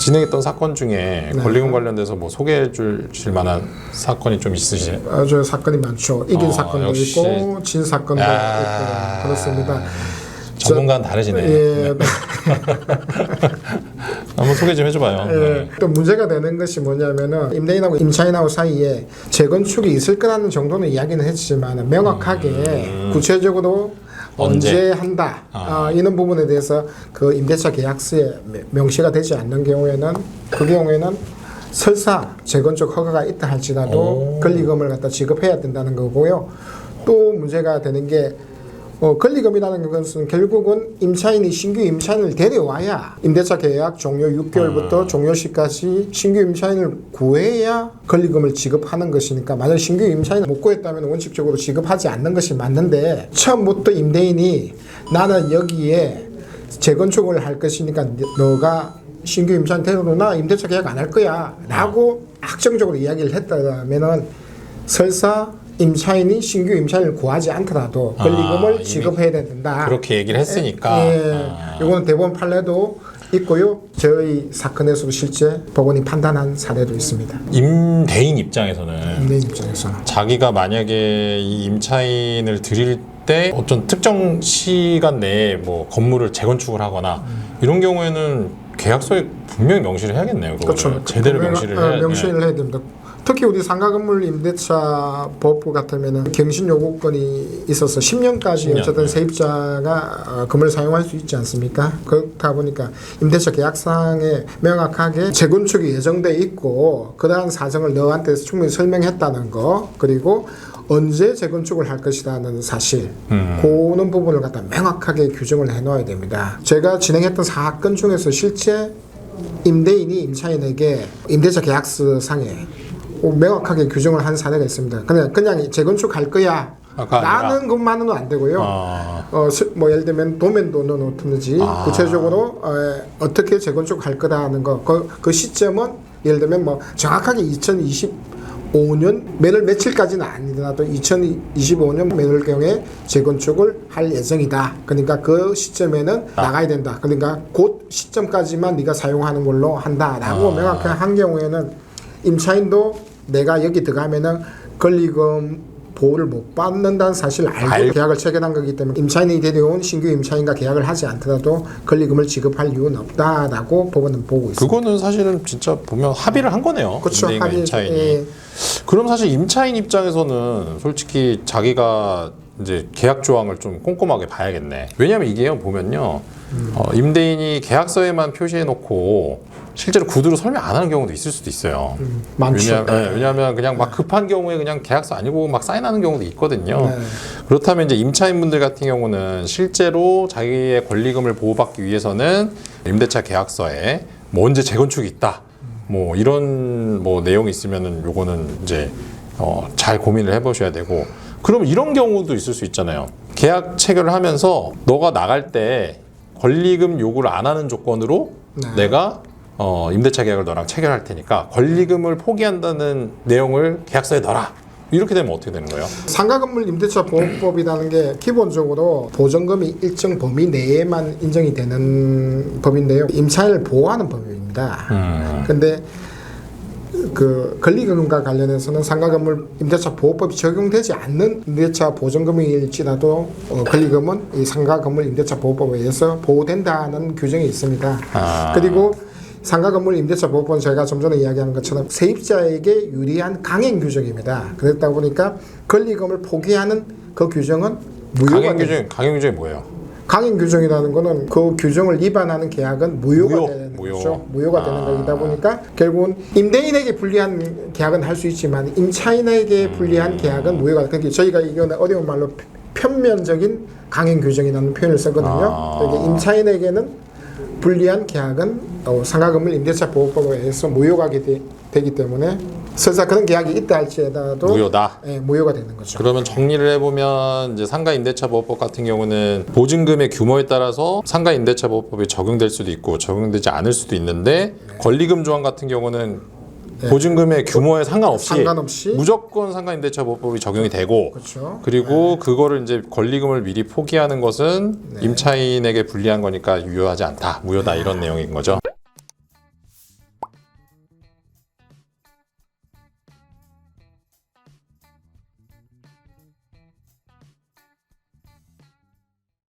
진행했던 사건 중에 네. 권리금 관련돼서 뭐 소개해 주실 만한 사건이 좀 있으세요? 아주 사건이 많죠. 이긴 사건도 역시. 있고 진 사건도 있고 그렇습니다. 전문가는 다르시네. 예. 네. 한번 소개 좀 해줘봐요. 예. 네. 또 문제가 되는 것이 뭐냐면은 임대인하고 임차인하고 사이에 재건축이 있을 거라는 정도는 이야기는 했지만 명확하게 구체적으로 언제 한다 이런 부분에 대해서 그 임대차 계약서에 명시가 되지 않는 경우에는 그 경우에는 설사 재건축 허가가 있다 할지라도 권리금을 갖다 지급해야 된다는 거고요. 또 문제가 되는 게 권리금이라는 것은 결국은 임차인이 신규 임차인을 데려와야 임대차 계약 종료 6개월부터 종료 시까지 신규 임차인을 구해야 권리금을 지급하는 것이니까 만약 신규 임차인을 못 구했다면 원칙적으로 지급하지 않는 것이 맞는데 처음부터 임대인이 나는 여기에 재건축을 할 것이니까 너가 신규 임차인 데려오나 임대차 계약 안 할 거야 라고 확정적으로 이야기를 했다면은 설사 임차인이 신규 임차인을 구하지 않더라도 권리금을 지급해야 된다. 그렇게 얘기를 했으니까. 예, 이거는 대법원 판례도 있고요. 저희 사건에서도 실제 법원이 판단한 사례도 있습니다. 임대인 입장에서는 임대인 입장에서 자기가 만약에 이 임차인을 드릴 때 어떤 특정 시간 내에 뭐 건물을 재건축을 하거나 이런 경우에는 계약서에 분명히 명시를 해야겠네요. 그거를. 그렇죠. 제대로 명시를 해야 명시를 해야 됩니다. 특히 우리 상가건물 임대차 법부 같으면 갱신 요구권이 있어서 10년까지 10년, 어쨌든 세입자가 건물을 사용할 수 있지 않습니까? 그렇다 보니까 임대차 계약상에 명확하게 재건축이 예정돼 있고 그러한 사정을 너한테 충분히 설명했다는 거 그리고 언제 재건축을 할 것이라는 사실 그런 부분을 갖다 명확하게 규정을 해놓아야 됩니다. 제가 진행했던 사건 중에서 실제 임대인이 임차인에게 임대차 계약서 상에 명확하게 규정을 한 사례가 있습니다. 그냥 재건축할 거야 라는 것만은 안 되고요. 뭐 예를 들면 도면도는 어떻는지 구체적으로 어떻게 재건축할 거라는 거 그 시점은 예를 들면 뭐 정확하게 2025년 매월 며칠까지는 아니더라도 2025년 매월경에 재건축을 할 예정이다. 그러니까 그 시점에는 나가야 된다. 그러니까 그 시점까지만 네가 사용하는 걸로 한다라고 명확하게 한 경우에는 임차인도 내가 여기 들어가면은 권리금 보호를 못 받는다는 사실을 알고 계약을 체결한 거기 때문에 임차인이 데려온 신규 임차인과 계약을 하지 않더라도 권리금을 지급할 이유는 없다라고 법원은 보고 있습니다. 그거는 사실은 진짜 보면 합의를 한 거네요. 그렇죠. 임대인과 임차인이. 그럼 사실 임차인 입장에서는 솔직히 자기가 이제 계약 조항을 좀 꼼꼼하게 봐야겠네. 왜냐하면 이게요 보면요 임대인이 계약서에만 표시해 놓고 실제로 구두로 설명 안 하는 경우도 있을 수도 있어요. 많죠. 왜냐하면 그냥 막 급한 경우에 그냥 계약서 아니고 막 사인하는 경우도 있거든요. 그렇다면 이제 임차인분들 같은 경우는 실제로 자기의 권리금을 보호받기 위해서는 임대차 계약서에 뭐 언제 재건축이 있다, 뭐 이런 뭐 내용이 있으면은 요거는 이제 잘 고민을 해보셔야 되고. 그럼 이런 경우도 있을 수 있잖아요. 계약 체결을 하면서 너가 나갈 때 권리금 요구를 안 하는 조건으로 내가 임대차 계약을 너랑 체결할 테니까 권리금을 포기한다는 내용을 계약서에 넣어라. 이렇게 되면 어떻게 되는 거예요? 상가건물 임대차 보호법이라는 게 기본적으로 보전금이 일정 범위 내에만 인정이 되는 법인데요. 임차인을 보호하는 법입니다. 근데 그 권리금과 관련해서는 상가건물 임대차 보호법이 적용되지 않는 임대차 보전금일지라도 권리금은 이 상가건물 임대차 보호법에 의해서 보호된다는 규정이 있습니다. 그리고 상가건물 임대차 보호법은 제가 좀 전에 이야기한 것처럼 세입자에게 유리한 강행 규정입니다. 그렇다 보니까 권리금을 포기하는 그 규정은 무효가 됩니다. 강행 규정이 뭐예요? 강행 규정이라는 거는 그 규정을 위반하는 계약은 무효가 되는 거죠. 무효가 되는 거이다 보니까 결국은 임대인에게 불리한 계약은 할 수 있지만 임차인에게 불리한 계약은 무효가. 그러니까 저희가 이거는 어려운 말로 편면적인 강행 규정이라는 표현을 쓰거든요. 그러니까 임차인에게는 불리한 계약은 상가건물 임대차 보호법에 의해서 무효가 되기 때문에 설사 그런 계약이 있다 할지라도 무효다. 예, 무효가 되는 거죠. 그러면 정리를 해보면 이제 상가 임대차 보호법 같은 경우는 보증금의 규모에 따라서 상가 임대차 보호법이 적용될 수도 있고 적용되지 않을 수도 있는데 권리금 조항 같은 경우는 보증금의 규모에 상관없이 무조건 상가 임대차 보호법이 적용이 되고 그렇죠. 그리고 그거를 이제 권리금을 미리 포기하는 것은 임차인에게 불리한 거니까 유효하지 않다, 무효다 이런 내용인 거죠.